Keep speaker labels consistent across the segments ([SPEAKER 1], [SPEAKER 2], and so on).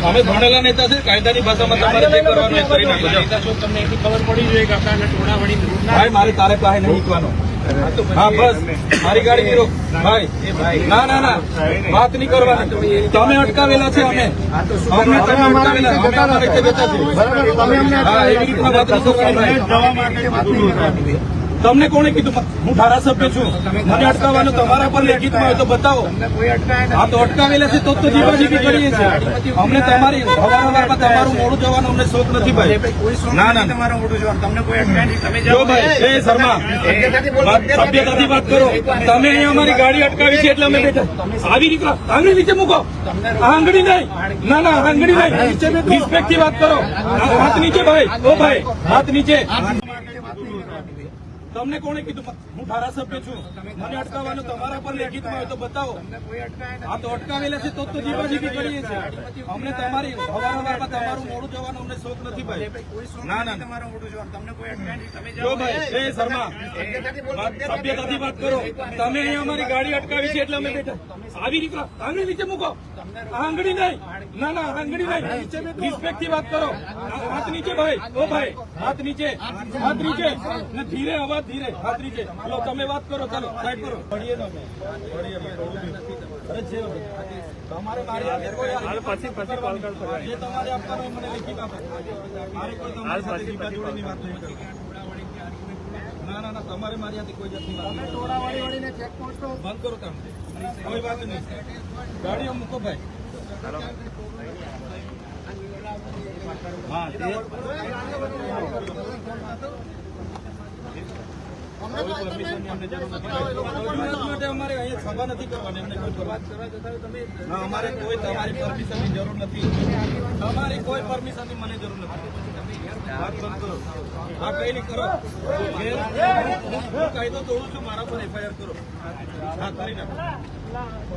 [SPEAKER 1] અમે ભણેલા નેતા છે, કાયદાની ભાષામાં તમારે જે કરવાનું એ કરી નાખો.
[SPEAKER 2] તમને એટલી ખબર પડી જોઈએ કે આપણા ટોળાવડી
[SPEAKER 1] ભાઈ મારે તારે પાસે નહીં મૂકવાનો. હા બસ મારી ગાડી નહીં રોક ભાઈ. ના ના ના વાત નહીં કરવાની. તમે અટકાવેલા છે, અમે તમે અટકાવેલા, અમે અમારી રીતે બેઠા છીએ. હા એવી રીતના વાત નહીં કરવાની. તમને કોણે કીધું? હું ધારાસભ્ય છું, મને અટકાવવાનું તમારા પર લેખિતમાં હોય તો બતાવો. હા તો અટકાવેલા છે તો જીવાજીબી કરીએ છીએ. અમને તમારી હવારમાં તમારું મોડું જવાનું અમને શોખ નથી ભાઈ. ના ના તમારું મોડું જવાનું તમને કોઈ અટકાય નહીં. તમે જો ભાઈ એ શર્મા સભ્યતાથી વાત કરો. તમે અહીંયા અમારી ગાડી અટકાવી છે એટલે અમે બેઠા. આવી રીતના આંગળી નીચે મૂકો. આંગળી નહીં, ના ના આંગળી નહીં, રિસ્પેક્ટથી વાત કરો. હાથ નીચે ભાઈ, ઓ ભાઈ હાથ નીચે. તમને કોણે કીધું? હું ધારાસભ્ય છું, મને અટકાવવાનું તમારા પર લેખિતમાં હોય તો બતાવો. હા તો અટકાવેલા છે તો જીવાજીબી કરીએ છીએ. અમને તમારી હવારમાં તમારું મોડું જવાનું અમને શોખ નથી ભાઈ. ના ના તમારું મોડું જવાનું તમને કોઈ અટકાય નહીં. તમે જો ભાઈ એ શર્મા સભ્યતાથી વાત કરો. તમે અહીંયા અમારી ગાડી અટકાવી છે એટલે અમે બેઠા. આવી રીતના આંગળી નીચે મૂકો. આંગળી નહીં, ના ના આંગળી નહીં, રિસ્પેક્ટથી વાત કરો. હાથ નીચે ભાઈ, ઓ ભાઈ હાથ નીચે, હાથ નીચે ને ધીરે અવાજ ધીરે, હાથ નીચે. હલો તમે વાત કરો, ચાલો સાઈડ કરો. તમારે મારી હાથે કોઈ પછી કોલ કરશો. જે તમારે આપવાનું મને લેખિત આપો. મારે કોઈ તમારી સાથે જીગા જોડીની વાત નહીં કરવી. ના ના ના તમારે મારી હાથે કોઈ જાતની વાત નહીં. ટોળાવાળીને ચેકપોસ્ટ બંધ કરો. તમે કોઈ વાત નહીં. ગાડીઓ મૂકો ભાઈ. હા અમારે અહીંયા સભા નથી કરવાની. અમને કોઈ વાત કરવા જતા અમારે કોઈ તમારી પરમિશનની જરૂર નથી. તમારી કોઈ પરમિશનની મને જરૂર નથી. વાત બંધ કરો. હા કઈ નહીં કરો. હું કાયદો તોડું છું, મારા પર એફઆઈઆર કરો. હા કરી નાખો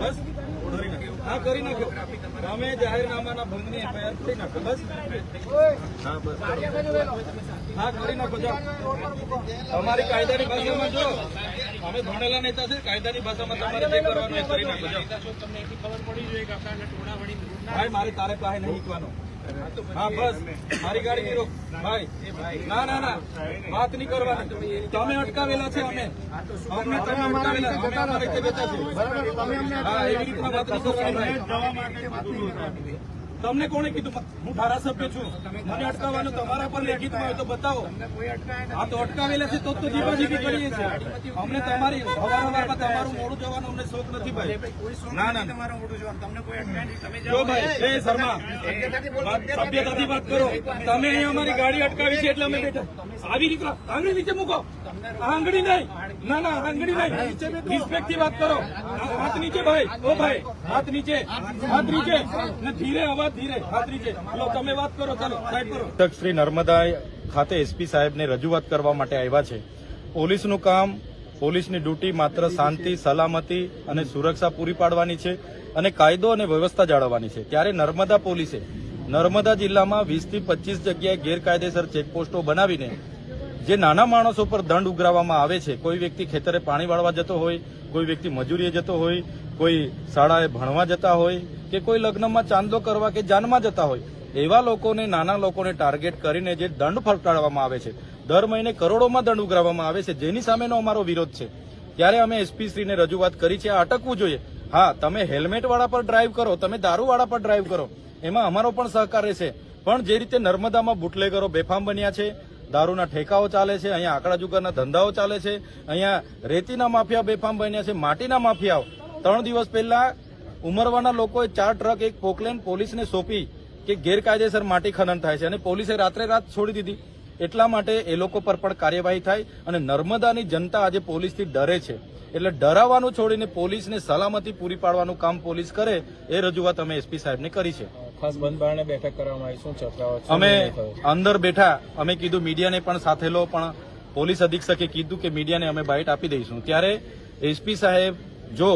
[SPEAKER 1] બસ. હા કરી નાખો. અમે જાહેરનામાના ભંગની એફઆઈઆર કરી નાખો બસ. હા બસ હા કરી નાખો. તમારી કાયદાની ભાષામાં જો અમે ભણેલા નેતા છે, કાયદાની ભાષામાં તમારે જે કરવાનું એ કરી નાખો.
[SPEAKER 2] તમને એટલી ખબર પડી જોઈએ કે આપણા ટોળાવડી
[SPEAKER 1] ભાઈ મારે તારે પાસે નહીં મૂકવાનો. હા બસ મારી ગાડી નહીં રોક ભાઈ. ના ના ના વાત નહીં કરવાની. તમે અટકાવેલા છે, અમે તમે અટકાવેલા, અમે અમારી રીતે બેઠા છીએ. હા એવી રીતના વાત નહીં કરવાની. તમને કોણે કીધું? હું ધારાસભ્ય છું, મને અટકાવવાનું તમારા પર લેખિતમાં હોય તો બતાવો. હા તો અટકાવેલા છે તો જીવાજીબી કરીએ છીએ. અમને તમારી હવારમાં તમારું મોડું જવાનું અમને શોખ નથી ભાઈ. ના ના તમારું મોડું જવાનું તમને કોઈ અટકાય નહીં. તમે જો ભાઈ એ શર્મા સભ્યતાથી વાત કરો. તમે અહીંયા અમારી ગાડી અટકાવી છે એટલે અમે બેઠા. આવી રીતના આંગળી નીચે મૂકો. આંગળી નહીં, ના ના આંગળી નહીં, રિસ્પેક્ટથી વાત કરો. હાથ નીચે ભાઈ, ઓ ભાઈ હાથ નીચે, હાથ નીચે ને ધીરે અવાજ ધીરે, હાથ નીચે. હલો તમે વાત કરો, ચાલો સાઈડ કરો.
[SPEAKER 3] શ્રી નર્મદા ખાતે એસપી સાહેબને રજૂઆત કરવા માટે આવ્યા છે. પોલીસનું કામ, પોલીસની ડ્યુટી માત્ર શાંતિ, સલામતી અને સુરક્ષા પૂરી પાડવાની છે અને કાયદો અને વ્યવસ્થા જાળવવાની છે. ત્યારે નર્મદા પોલીસે નર્મદા જિલ્લામાં 20 થી 25 જગ્યાએ ગેરકાયદેસર ચેકપોસ્ટો બનાવીને જે નાના માણસો પર દંડ ઉઘરાવવામાં આવે છે. કોઈ વ્યક્તિ ખેતરે પાણી વાળવા જતો હોય, કોઈ વ્યક્તિ મજૂરીએ જતો હોય, કોઈ શાળાએ ભણવા જતા હોય કે કોઈ લગ્નમાં ચાંદલો કરવા કે જાનમાં જતા હોય, એવા લોકોને, નાના લોકોને ટાર્ગેટ કરીને જે દંડ ફટકારવામાં આવે છે, દર મહિને કરોડોમાં દંડ ઉઘરાવવામાં આવે છે, જેની સામેનો અમારો વિરોધ છે. ત્યારે અમે એસપી શ્રીને રજૂઆત કરી છે. આ અટકવું જોઈએ. હા તમે હેલ્મેટ વાળા પર ડ્રાઈવ કરો, તમે દારૂ વાળા પર ડ્રાઈવ કરો, એમાં અમારો પણ સહકાર રહેશે. પણ જે રીતે નર્મદામાં બુટલેગરો બેફામ બન્યા છે, દારૂના ઠેકાઓ ચાલે છે, અહીંયા આંકડા જુગારના ધંધાઓ ચાલે છે, અહીંયા રેતીના માફિયા બેફામ બન્યા છે, માટીના માફિયાઓ. 3 દિવસ પહેલા ઉમરવાના લોકોએ 4 ટ્રક એક પોકલેન પોલીસને સોંપી કે ગેરકાયદેસર માટી ખનન થાય છે અને પોલીસે રાત્રે રાત છોડી દીધી. એટલા માટે એ લોકો પર પણ કાર્યવાહી થાય અને નર્મદાની જનતા આજે પોલીસથી ડરે છે. એટલે ડરાવવાનું છોડીને પોલીસને સલામતી પૂરી પાડવાનું કામ પોલીસ કરે, એ રજૂઆત અમે એસપી સાહેબને કરી છે.
[SPEAKER 2] ખાસ બંધ બારણે બેઠક કરવામાં આવી. શું ચર્ચાઓ?
[SPEAKER 3] અમે અંદર બેઠા, અમે કીધું મીડિયાને પણ સાથે લો, પણ પોલીસ અધિક્ષકે કીધું કે મીડિયાને અમે બાઇટ આપી દઈશું. ત્યારે એસપી સાહેબ જો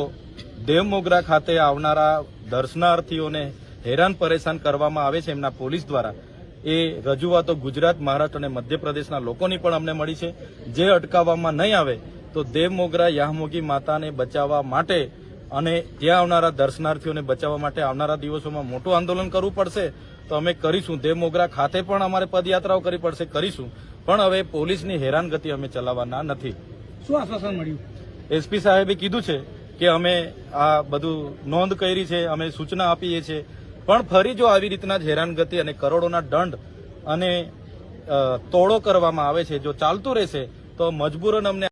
[SPEAKER 3] દેવમોગરા ખાતે આવનારા દર્શનાર્થીઓને હેરાન પરેશાન કરવામાં આવે છે એમના પોલીસ દ્વારા, એ રજૂઆતો ગુજરાત, મહારાષ્ટ્ર અને મધ્યપ્રદેશના લોકોની પણ અમને મળી છે. જે અટકાવવામાં નહીં આવે તો દેવમોગરા યાહમોગી માતાને બચાવવા માટે અને ત્યાં આવનારા દર્શનાર્થીઓને બચાવવા માટે આવનારા દિવસોમાં મોટું આંદોલન કરવું પડશે તો અમે કરીશું. દેવમોગરા ખાતે પણ અમારે પદયાત્રાઓ કરવી પડશે, કરીશું. પણ હવે પોલીસની હેરાનગતિ અમે ચલાવવાના નથી.
[SPEAKER 1] શું આશ્વાસન મળ્યું?
[SPEAKER 3] એસપી સાહેબે કીધું છે કે અમે આ બધું નોંધ કરી છે, અમે સૂચના આપીએ છીએ, પણ ફરી જો આવી રીતના જ હેરાનગતિ અને કરોડોના દંડ અને તોડો કરવામાં આવે છે, જો ચાલતું રહેશે તો મજબૂરન અમને